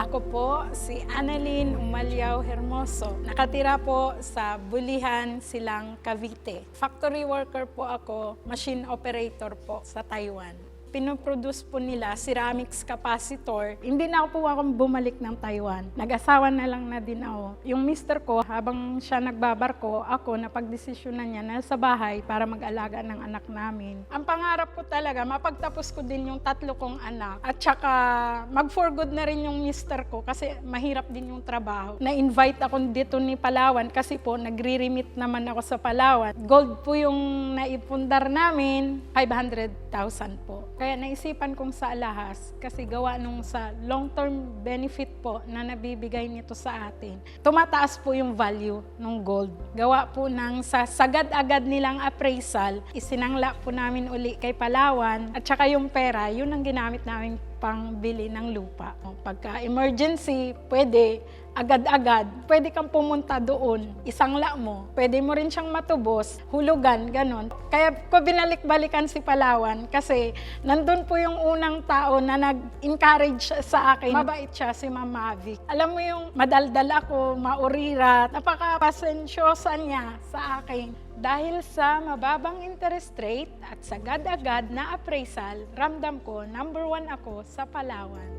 Ako po si Annalyn Umaliao Hermoso. Nakatira po sa Bulihan, Silang, Cavite. Factory worker po ako, machine operator po sa Taiwan. Pinoproduce po nila ceramics capacitor. Hindi na ako bumalik ng Taiwan. Nag-asawa na lang na din ako. Yung mister ko, habang siya nagbabarko, ako napagdesisyonan niya na sa bahay para mag-alaga ng anak namin. Ang pangarap ko talaga, mapagtapos ko din yung 3 kong anak. At saka mag-for good na rin yung mister ko kasi mahirap din yung trabaho. Na-invite ako dito ni Palawan kasi po nagre-remit naman ako sa Palawan. Gold po yung naipundar namin, 500,000 po. Kaya naisipan kong sa alahas kasi gawa nung sa long-term benefit po na nabibigay nito sa atin. Tumataas po yung value ng gold. Gawa po ng sa sagad-agad nilang appraisal, isinangla po namin uli kay Palawan at saka yung pera, yun ang ginamit namin pangbili ng lupa. Pagka emergency, pwede agad-agad, pwede kang pumunta doon, isangla mo, pwede mo rin siyang matubos, hulugan, ganon. Kaya ko binalik-balikan si Palawan kasi nandun po yung unang tao na nag-encourage sa akin. Mabait siya, si Ma'am Mavic. Alam mo yung madaldal ako, maurira, napaka-pasensyosa niya sa akin. Dahil sa mababang interest rate at sagad-agad na appraisal, ramdam ko, #1 ako sa Palawan.